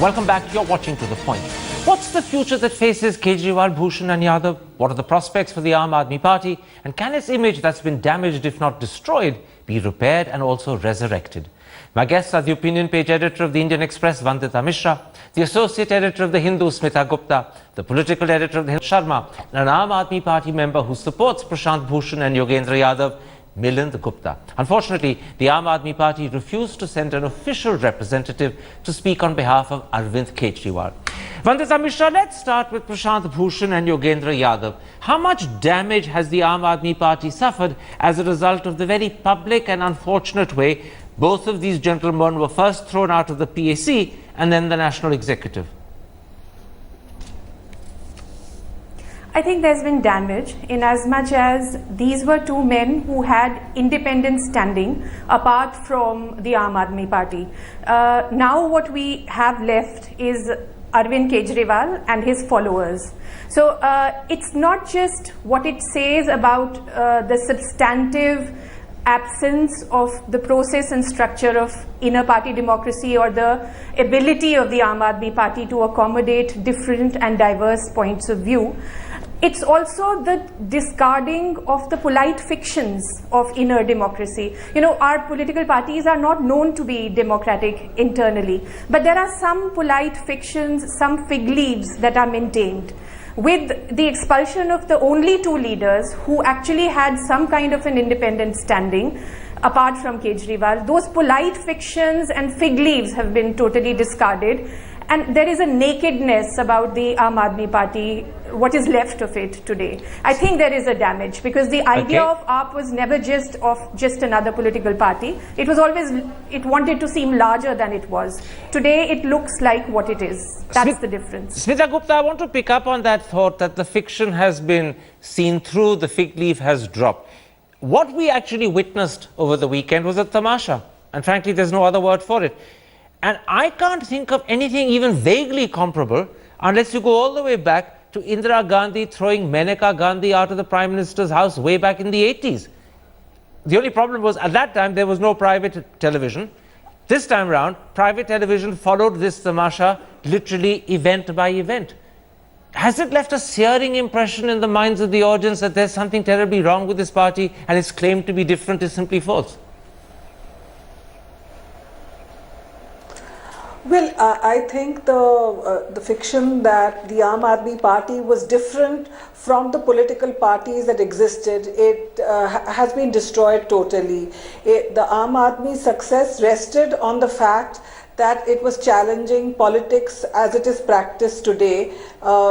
Welcome back. You're watching To The Point. What's the future that faces Kejriwal, Bhushan and Yadav? What are the prospects for the Aam Aadmi Party? And can its image that's been damaged, if not destroyed, be repaired and also resurrected? My guests are the opinion page editor of the Indian Express, Vandita Mishra, the associate editor of the Hindu, Smita Gupta, the political editor of the Hindu, Sharma, and an Aam Aadmi Party member who supports Prashant Bhushan and Yogendra Yadav, Milind Gupta. Unfortunately, the Aam Aadmi Party refused to send an official representative to speak on behalf of Arvind Kejriwal. Vandita Mishra, let's start with Prashant Bhushan and Yogendra Yadav. How much damage has the Aam Aadmi Party suffered as a result of the very public and unfortunate way both of these gentlemen were first thrown out of the PAC and then the National Executive? I think there's been damage in as much as these were two men who had independent standing apart from the Aam Aadmi Party. Now what we have left is Arvind Kejriwal and his followers. So it's not just what it says about the substantive absence of the process and structure of inner party democracy or the ability of the Aam Aadmi Party to accommodate different and diverse points of view. It's also the discarding of the polite fictions of inner democracy. You know, our political parties are not known to be democratic internally, but there are some polite fictions, some fig leaves that are maintained. With the expulsion of the only two leaders who actually had some kind of an independent standing, apart from Kejriwal, those polite fictions and fig leaves have been totally discarded. And there is a nakedness about the Aam Aadmi Party, what is left of it today. I think there is a damage because the idea of AAP was never just another political party. It was always, it wanted to seem larger than it was. Today it looks like what it is. That's the difference. Smita Gupta, I want to pick up on that thought that the fiction has been seen through, the fig leaf has dropped. What we actually witnessed over the weekend was a tamasha. And frankly, there's no other word for it. And I can't think of anything even vaguely comparable unless you go all the way back to Indira Gandhi throwing Maneka Gandhi out of the Prime Minister's house way back in the 80s. The only problem was at that time there was no private television. This time round, private television followed this tamasha literally event by event. Has it left a searing impression in the minds of the audience that there's something terribly wrong with this party and its claim to be different is simply false? Well, I think the fiction that the Aam Aadmi Party was different from the political parties that existed, it has been destroyed totally. The Aam Aadmi success rested on the fact that it was challenging politics as it is practiced today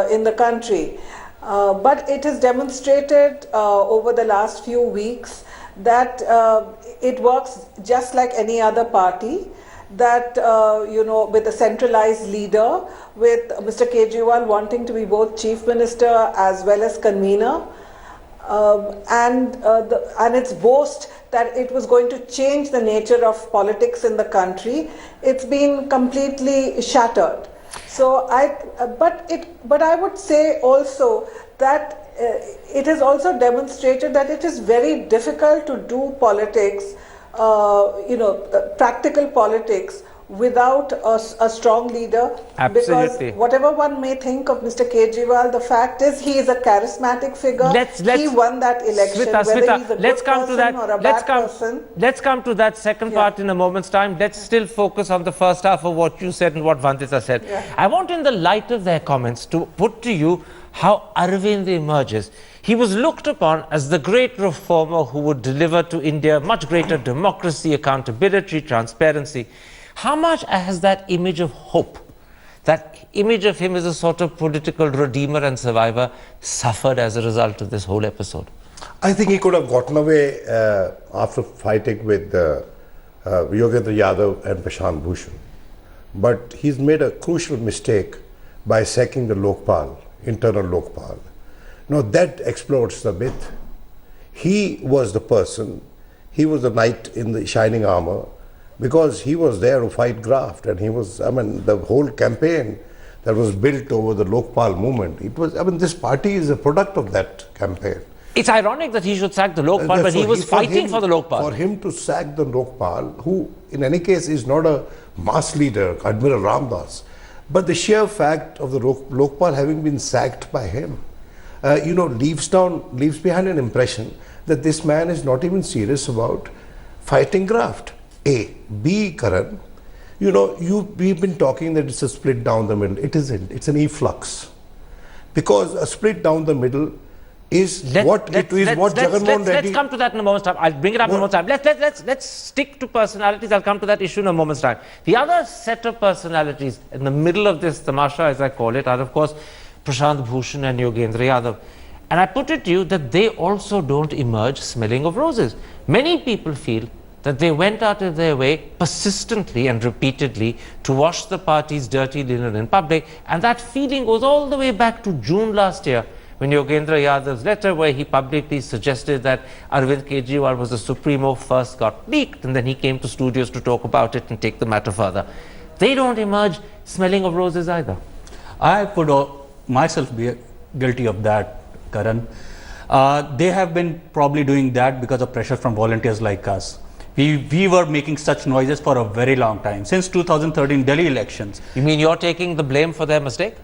in the country. But it has demonstrated over the last few weeks that it works just like any other party. That, with a centralized leader, with Mr. Kejriwal wanting to be both Chief Minister as well as convener, and its boast that it was going to change the nature of politics in the country, it's been completely shattered. So but I would say also that it has also demonstrated that it is very difficult to do politics, practical politics without a strong leader. Absolutely. Because whatever one may think of Mr. Kejriwal, the fact is he is a charismatic figure. He won that election. Whether he's a good person or a bad person. Let's come to that second part in a moment's time. Let's still focus on the first half of what you said and what Vandita said. Yeah. I want, in the light of their comments, to put to you how Arvind emerges. He was looked upon as the great reformer who would deliver to India much greater democracy, accountability, transparency. How much has that image of hope, that image of him as a sort of political redeemer and survivor, suffered as a result of this whole episode? I think he could have gotten away after fighting with Yogendra Yadav and Prashant Bhushan. But he's made a crucial mistake by sacking the Lokpal, internal Lokpal. Now that explodes the myth. He was the person, he was the knight in the shining armor, because he was there to fight graft, and he was, the whole campaign that was built over the Lokpal movement, this party is a product of that campaign. It's ironic that he should sack the Lokpal, but he was fighting for the Lokpal. For him to sack the Lokpal, who in any case is not a mass leader, Admiral Ramdas, But the sheer fact of the Lokpal having been sacked by him, leaves behind an impression that this man is not even serious about fighting graft. A. B, Karan, we've been talking that it's a split down the middle. It isn't. It's an efflux. Because a split down the middle is what Jagannath Reddy... Let's come to that in a moment's time. I'll bring it up in a moment's time. Let's stick to personalities. I'll come to that issue in a moment's time. The other set of personalities in the middle of this tamasha, as I call it, are of course Prashant Bhushan and Yogendra Yadav. And I put it to you that they also don't emerge smelling of roses. Many people feel that they went out of their way persistently and repeatedly to wash the party's dirty linen in public, and that feeling goes all the way back to June last year, when Yogendra Yadav's letter, where he publicly suggested that Arvind Kejriwal was the supremo, first got leaked, and then he came to studios to talk about it and take the matter further. They don't emerge smelling of roses either. I would myself be guilty of that, Karan. They have been probably doing that because of pressure from volunteers like us. We were making such noises for a very long time, since 2013 Delhi elections. You mean you're taking the blame for their mistake?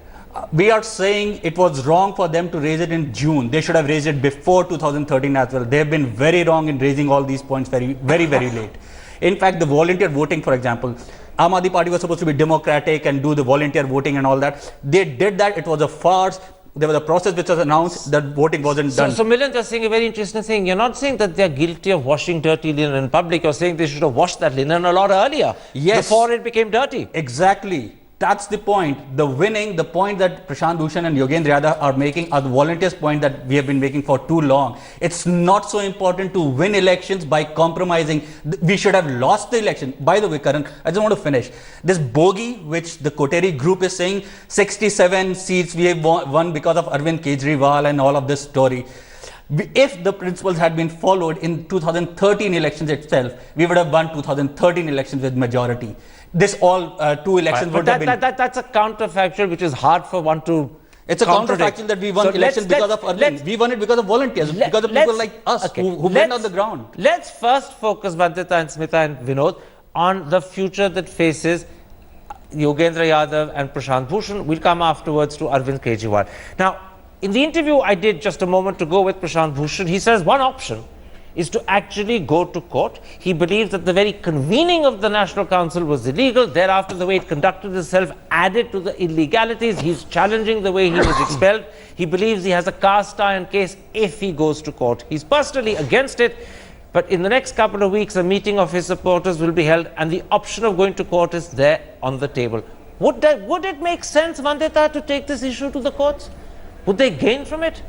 We are saying it was wrong for them to raise it in June. They should have raised it before 2013 as well. They have been very wrong in raising all these points very late. In fact, the volunteer voting, for example, Aam Aadmi Party was supposed to be democratic and do the volunteer voting and all that. They did that. It was a farce. There was a process which was announced that voting wasn't done. So Milind, you're saying a very interesting thing. You're not saying that they're guilty of washing dirty linen in public. You're saying they should have washed that linen a lot earlier. Yes. Before it became dirty. Exactly. That's the point. The point that Prashant Bhushan and Yogendra Yadav are making are the volunteers' point that we have been making for too long. It's not so important to win elections by compromising. We should have lost the election. By the way, Karan, I just want to finish. This bogey, which the Koteri group is saying, 67 seats we have won because of Arvind Kejriwal and all of this story. If the principles had been followed in 2013 elections itself, we would have won 2013 elections with majority. This all two elections would have been... That's a counterfactual which is hard for one to... It's a counterfactual that we won elections because of Arvind. We won it because of volunteers, because of people like us who went on the ground. Let's first focus, Vandita and Smita and Vinod, on the future that faces Yogendra Yadav and Prashant Bhushan. We'll come afterwards to Arvind Kejriwal. Now, in the interview I did just a moment ago with Prashant Bhushan, he says one option is to actually go to court. He believes that the very convening of the National Council was illegal. Thereafter, the way it conducted itself added to the illegalities. He's challenging the way he was expelled. He believes he has a cast iron case if he goes to court. He's personally against it, but in the next couple of weeks, a meeting of his supporters will be held, and the option of going to court is there on the table. Would it make sense, Vandita, to take this issue to the courts? Would they gain from it?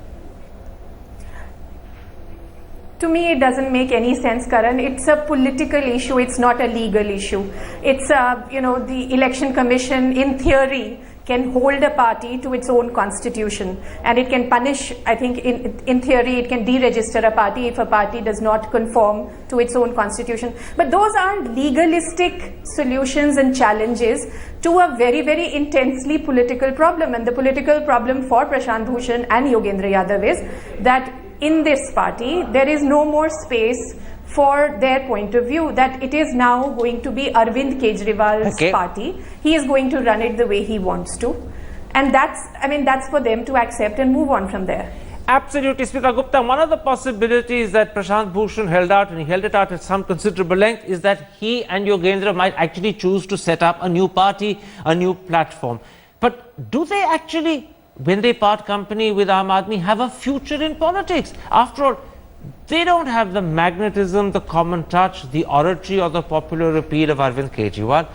To me, it doesn't make any sense, Karan. It's a political issue. It's not a legal issue. It's the Election Commission, in theory, can hold a party to its own constitution, and it can punish. I think, in theory, it can deregister a party if a party does not conform to its own constitution. But those aren't legalistic solutions and challenges to a very, very intensely political problem. And the political problem for Prashant Bhushan and Yogendra Yadav is that in this party, there is no more space for their point of view, that it is now going to be Arvind Kejriwal's party. He is going to run it the way he wants to. And that's for them to accept and move on from there. Absolutely, Smita Gupta. One of the possibilities that Prashant Bhushan held out, and he held it out at some considerable length, is that he and Yogendra might actually choose to set up a new party, a new platform. But do they actually, when they part company with Aam Aadmi, have a future in politics? After all, they don't have the magnetism, the common touch, the oratory or the popular appeal of Arvind Kejriwal.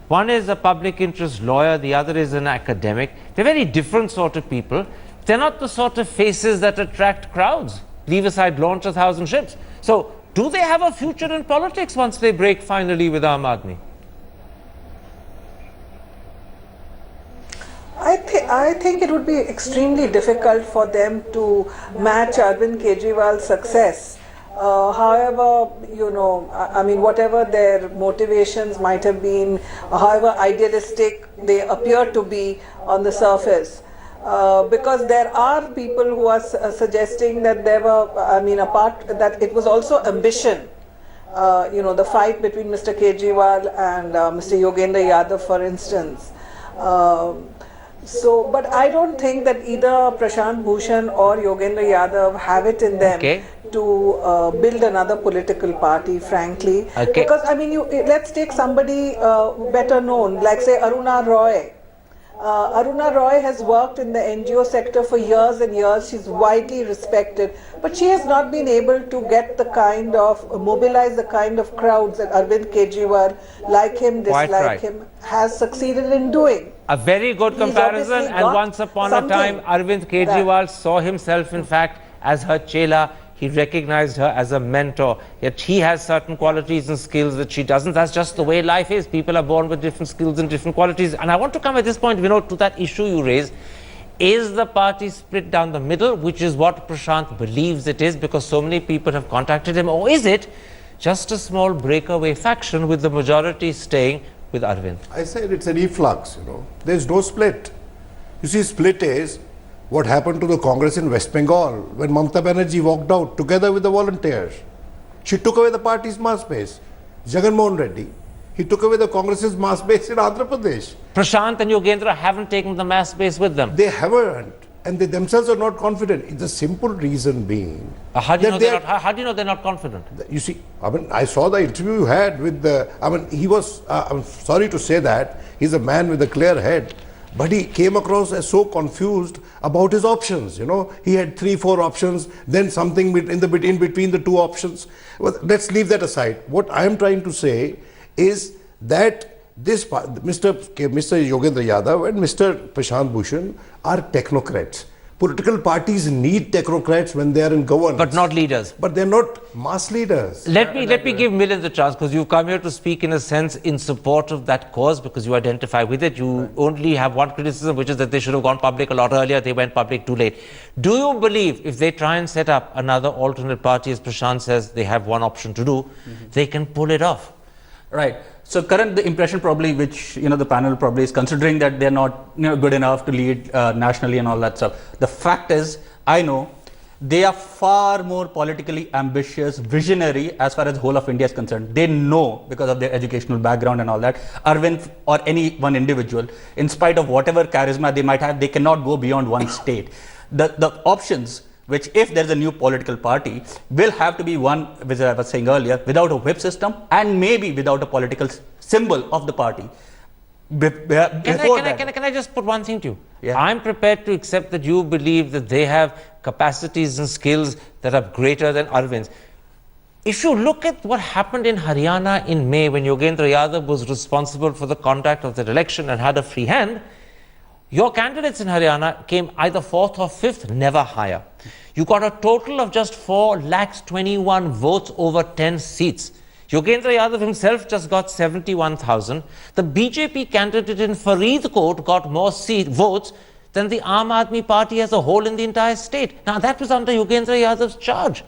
One is a public interest lawyer, the other is an academic. They're very different sort of people. They're not the sort of faces that attract crowds. Leave aside launch 1,000 ships. So, do they have a future in politics once they break finally with Aam Aadmi? I think it would be extremely difficult for them to match Arvind Kejriwal's success. However, whatever their motivations might have been, however idealistic they appear to be on the surface. Because there are people who are suggesting that there were, that it was also ambition. The fight between Mr. Kejriwal and Mr. Yogendra Yadav, for instance. But I don't think that either Prashant Bhushan or Yogendra Yadav have it in them to build another political party, frankly. Because, I mean, let's take somebody better known, like say Aruna Roy. Aruna Roy has worked in the NGO sector for years and years. She's widely respected, but she has not been able to get the kind of, mobilize the kind of crowds that Arvind Kejriwal, like him, dislike him, has succeeded in doing. A very good comparison, and once upon a time, Arvind Kejriwal saw himself, in fact, as her chela. He recognized her as a mentor. Yet he has certain qualities and skills that she doesn't. That's just the way life is. People are born with different skills and different qualities. And I want to come at this point, Vinod, to that issue you raised. Is the party split down the middle, which is what Prashant believes it is, because so many people have contacted him? Or is it just a small breakaway faction with the majority staying with Arvind? I said it's an efflux, There's no split. You see, split is what happened to the Congress in West Bengal when Mamata Banerjee walked out together with the volunteers. She took away the party's mass base. Jagan Mohan Reddy, he took away the Congress's mass base in Andhra Pradesh. Prashant and Yogendra haven't taken the mass base with them. They haven't, and they themselves are not confident. The simple reason being... How do you know they're not confident? You see, I saw the interview you had with the... he was... I'm sorry to say that. He's a man with a clear head. But he came across as so confused about his options. He had 3-4 options, then something in between the two options. Well, let's leave that aside. What I am trying to say is that Mr. Yogendra Yadav and Mr. Prashant Bhushan are technocrats. Political parties need technocrats when they are in governance. But not leaders. But they're not mass leaders. Let me give Milind a chance, because you've come here to speak in a sense in support of that cause, because you identify with it. You only have one criticism, which is that they should have gone public a lot earlier. They went public too late. Do you believe if they try and set up another alternate party, as Prashant says they have one option to do, they can pull it off? Right. So, Karan, the impression probably which the panel probably is considering that they're not good enough to lead nationally and all that stuff. The fact is, I know they are far more politically ambitious, visionary as far as whole of India is concerned. They know, because of their educational background and all that, Arvind or any one individual, in spite of whatever charisma they might have, they cannot go beyond one state. The options, which if there is a new political party, will have to be one, which I was saying earlier, without a whip system and maybe without a political symbol of the party. Can I just put one thing to you? Yeah. I'm prepared to accept that you believe that they have capacities and skills that are greater than Arvind's. If you look at what happened in Haryana in May, when Yogendra Yadav was responsible for the conduct of that election and had a free hand, your candidates in Haryana came either 4th or 5th, never higher. You got a total of just 4,21,000 votes over 10 seats. Yogendra Yadav himself just got 71,000. The BJP candidate in Faridkot got more votes than the Aam Aadmi Party as a whole in the entire state. Now that was under Yogendra Yadav's charge.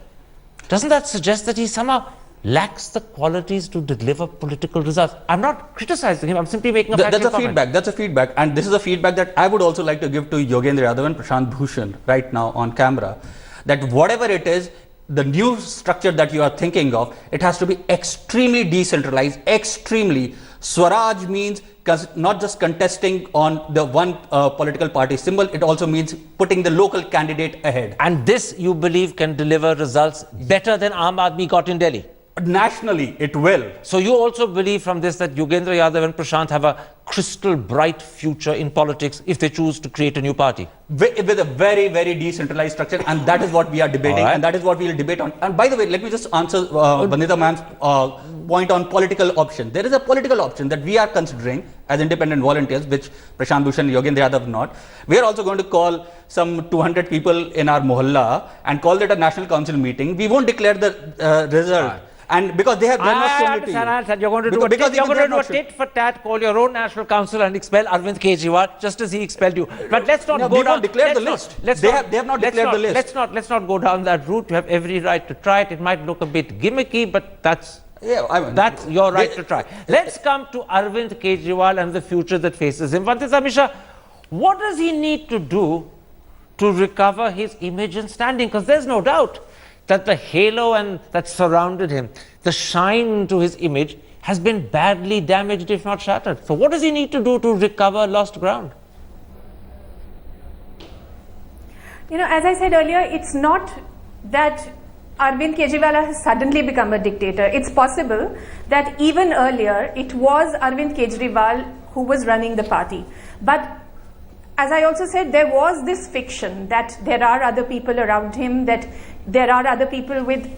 Doesn't that suggest that he somehow lacks the qualities to deliver political results? I'm not criticizing him, I'm simply making a factual comment. That's a feedback, and this is a feedback that I would also like to give to Yogendra Yadav and Prashant Bhushan right now on camera, that whatever it is, the new structure that you are thinking of, it has to be extremely decentralized, extremely. Swaraj means not just contesting on the one political party symbol, it also means putting the local candidate ahead. And this, you believe, can deliver results better than Aam Aadmi got in Delhi? Nationally, it will. So you also believe from this that Yogendra Yadav and Prashant have a crystal bright future in politics if they choose to create a new party? With a very, very decentralized structure, and that is what we are debating, and that is what we will debate on. And by the way, let me just answer Vandita ma'am's point on political option. There is a political option that we are considering as independent volunteers, which Prashant Bhushan and Yogendra Yadav not. We are also going to call some 200 people in our mohalla and call it a national council meeting. We won't declare the result. And because they have not shown it to you. You're going to do a tit for tat, call your own national council and expel Arvind Kejriwal just as he expelled you. But let's not go down. Declare the list. They have not declared the list. Let's not go down that route. You have every right to try it. It might look a bit gimmicky, but that's your right to try. Let's come to Arvind Kejriwal and the future that faces him. Vandita Mishra, what does he need to do to recover his image and standing? Because there's no doubt that the halo that surrounded him, the shine to his image, has been badly damaged, if not shattered. So what does he need to do to recover lost ground? You know, as I said earlier, it's not that Arvind Kejriwal has suddenly become a dictator. It's possible that even earlier it was Arvind Kejriwal who was running the party. But as I also said, there was this fiction that there are other people around him, that there are other people with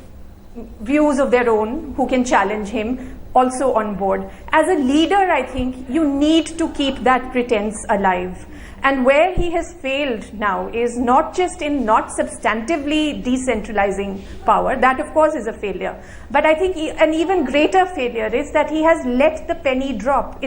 views of their own who can challenge him also on board. As a leader, I think you need to keep that pretense alive. And where he has failed now is not just in not substantively decentralizing power, that of course is a failure, but I think an even greater failure is that he has let the penny drop.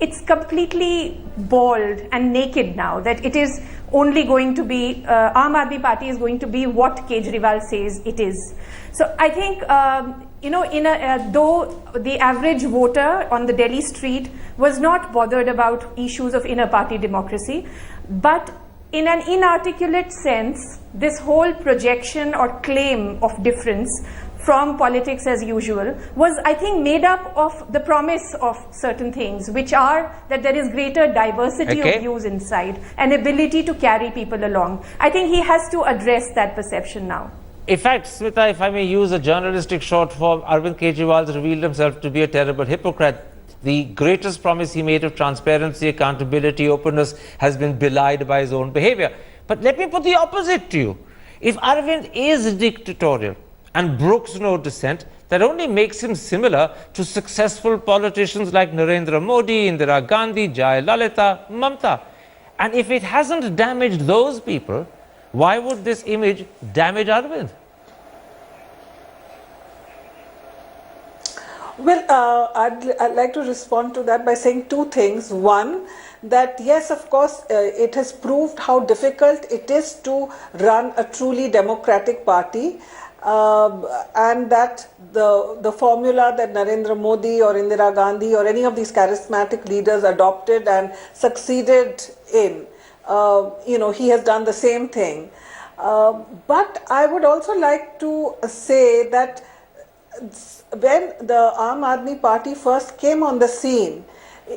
It's completely bald and naked now, that it is only going to be, Aam Aadmi Party is going to be what Kejriwal says it is. So I think, you know, though the average voter on the Delhi street was not bothered about issues of inner party democracy, but in an inarticulate sense, this whole projection or claim of difference from politics as usual was, I think, made up of the promise of certain things, which are that there is greater diversity of views inside and ability to carry people along. I think he has to address that perception now. In fact, Smita, if I may use a journalistic short form, Arvind Kejriwal has revealed himself to be a terrible hypocrite. The greatest promise he made of transparency, accountability, openness has been belied by his own behavior. But let me put the opposite to you. If Arvind is dictatorial and brooks no dissent, that only makes him similar to successful politicians like Narendra Modi, Indira Gandhi, Jayalalitha, Mamta. And if it hasn't damaged those people, why would this image damage Arvind? Well, I'd like to respond to that by saying two things. One, that yes, of course, it has proved how difficult it is to run a truly democratic party, and that the formula that Narendra Modi or Indira Gandhi or any of these charismatic leaders adopted and succeeded in, you know, he has done the same thing. But I would also like to say that when the Aam Aadmi Party first came on the scene,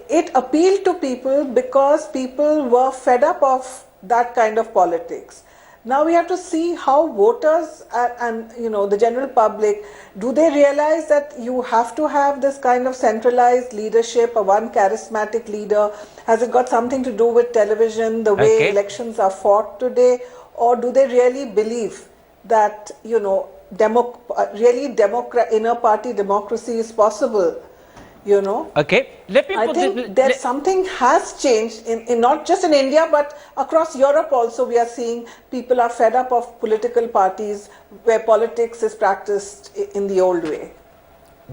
it appealed to people because people were fed up of that kind of politics. Now we have to see how voters and you know, the general public, do they realize that you have to have this kind of centralized leadership, a one charismatic leader? Has it got something to do with television, the way elections are fought today? Or do they really believe that, you know, inner party democracy is possible? You know, Let me I think there's something has changed in not just in India but across Europe also. We are seeing people are fed up of political parties where politics is practiced in the old way.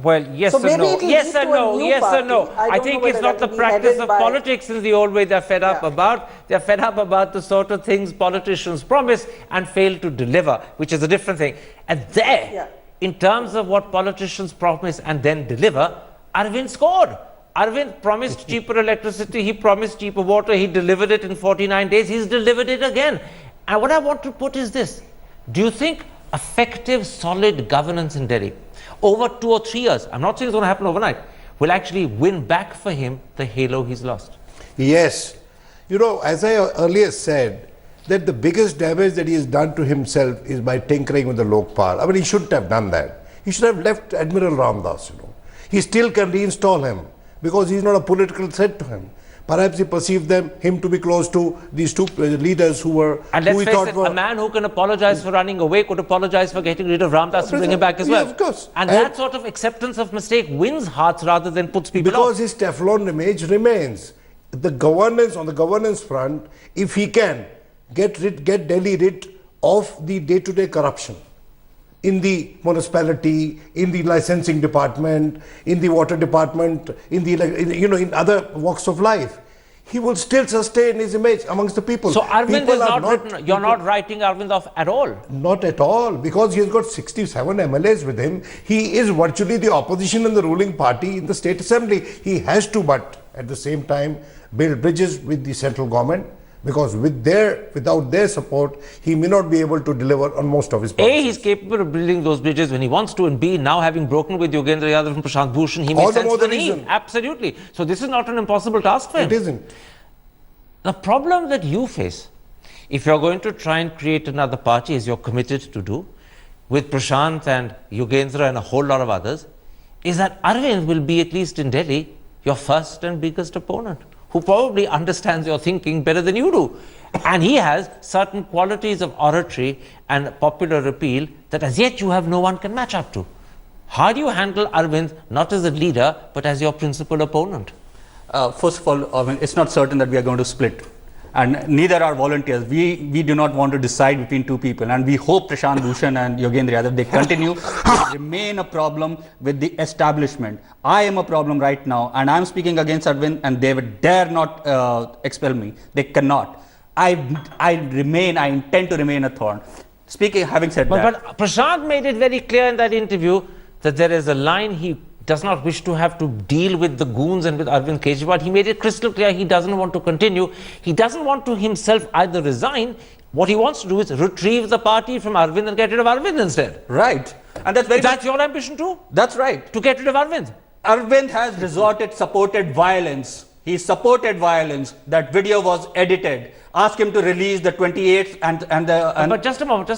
Well, yes So or maybe no. it'll Yes lead or to a no. new Yes or party. no. I I don't think know it's whether not the that'll be practice headed of by- politics in the old way they're fed up about. They're fed up about the sort of things politicians promise and fail to deliver, which is a different thing. And there, in terms of what politicians promise and then deliver, Arvind scored. Arvind promised cheaper electricity, he promised cheaper water, he delivered it in 49 days, he's delivered it again. And what I want to put is this: do you think effective, solid governance in Delhi over 2 or 3 years, I'm not saying it's going to happen overnight, will actually win back for him the halo he's lost? Yes. You know, as I earlier said, that the biggest damage that he has done to himself is by tinkering with the Lokpal. I mean, he shouldn't have done that. He should have left Admiral Ramdas, you know. He still can reinstall him because he's not a political threat to him. Perhaps he perceived him to be close to these two leaders who were... And let's face it, a man who can apologize for running away could apologize for getting rid of Ramdas to bring him back as well. Of course. And that sort of acceptance of mistake wins hearts rather than puts people off. Because his Teflon image remains. The governance, on the governance front, if he can get Delhi rid of the day-to-day corruption in the municipality, in the licensing department, in the water department, in other walks of life, he will still sustain his image amongst the people. So Arvind People is are not written, you're not writing Arvind off at all? Not at all, because he has got 67 MLAs with him. He is virtually the opposition in the ruling party in the state assembly. He has to, but at the same time, build bridges with the central government, because without their support, he may not be able to deliver on most of his A, policies. he's capable of building those bridges when he wants to, and B, now having broken with Yogendra Yadav and Prashant Bhushan, he All makes the sense more of the the need. reason. Absolutely. So this is not an impossible task for him. It isn't. The problem that you face, if you're going to try and create another party, as you're committed to do, with Prashant and Yogendra and a whole lot of others, is that Arvind will be, at least in Delhi, your first and biggest opponent, who probably understands your thinking better than you do. And he has certain qualities of oratory and popular appeal that as yet you have no one can match up to. How do you handle Arvind, not as a leader, but as your principal opponent? First of all, I mean, it's not certain that we are going to split. And neither are volunteers. We do not want to decide between two people. And we hope Prashant Bhushan and Yogendra Yadav, they continue to remain a problem with the establishment. I am a problem right now, and I'm speaking against Arvind, and they would dare not expel me. They cannot. I intend to remain a thorn. Having said that. But Prashant made it very clear in that interview that there is a line he does not wish to have to deal with the goons and with Arvind Kejriwal. He made it crystal clear he doesn't want to continue. He doesn't want to himself either resign. What he wants to do is retrieve the party from Arvind and get rid of Arvind instead. Right. And that's your ambition too? That's right. To get rid of Arvind? Arvind has supported violence. He supported violence. That video was edited. Ask him to release the 28th and But just a moment.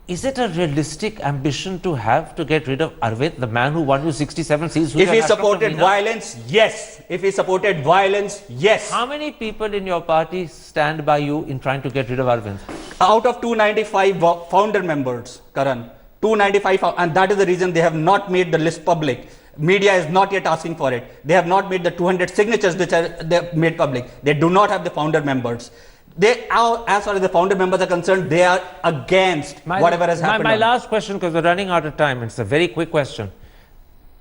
Is it a realistic ambition to have to get rid of Arvind, the man who won you 67 seats? If he supported violence, yes. If he supported violence, yes. How many people in your party stand by you in trying to get rid of Arvind? Out of 295 founder members, Karan, 295, and that is the reason they have not made the list public. Media is not yet asking for it. They have not made the 200 signatures which are made public. They do not have the founder members. They are, as far as the founder members are concerned, they are against whatever has happened. My last question, because we're running out of time, it's a very quick question.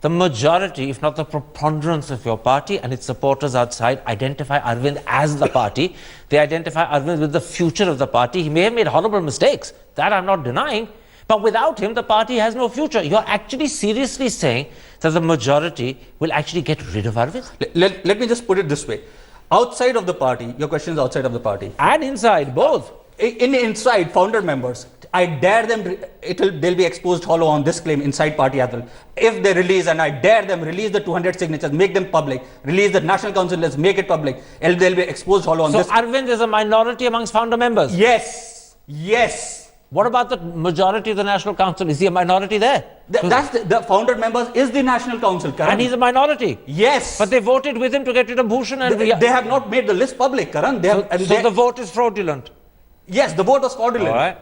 The majority, if not the preponderance of your party and its supporters outside, identify Arvind as the party. They identify Arvind with the future of the party. He may have made horrible mistakes. That I'm not denying. But without him, the party has no future. You're actually seriously saying that the majority will actually get rid of Arvind? Let me just put it this way. Outside of the party, your question is outside of the party. And inside, both. Inside, founder members, I dare them, they'll be exposed hollow on this claim inside party as well. If they release, and I dare them, release the 200 signatures, make them public, release the national council list, make it public, and they'll be exposed hollow on this. So Arvind is a minority amongst founder members? Yes. Yes. What about the majority of the national council? Is he a minority there? The founder members is the national council, Karan. And he's a minority? Yes. But they voted with him to get rid of Bhushan and... They have not made the list public, Karan. So the vote is fraudulent? Yes, the vote was fraudulent.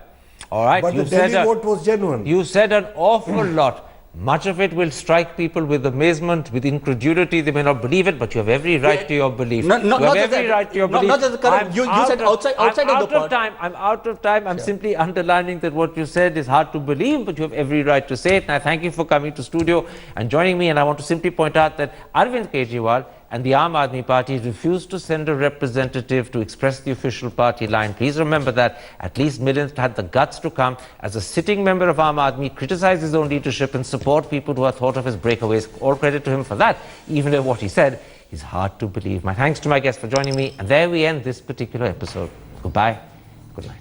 All right. But the Delhi vote was genuine. You said an awful lot. Much of it will strike people with amazement, with incredulity. They may not believe it, but you have every right to your belief. You have every right to your belief. Not just Karan. You said outside of the party. I'm out of time. I'm simply underlining that what you said is hard to believe, but you have every right to say it. And I thank you for coming to studio and joining me. And I want to simply point out that Arvind Kejriwal and the Aam Aadmi Party refused to send a representative to express the official party line. Please remember that. At least Milind had the guts to come as a sitting member of Aam Aadmi, criticize his own leadership and support people who are thought of as breakaways. All credit to him for that, even though what he said is hard to believe. My thanks to my guests for joining me. And there we end this particular episode. Goodbye. Good night.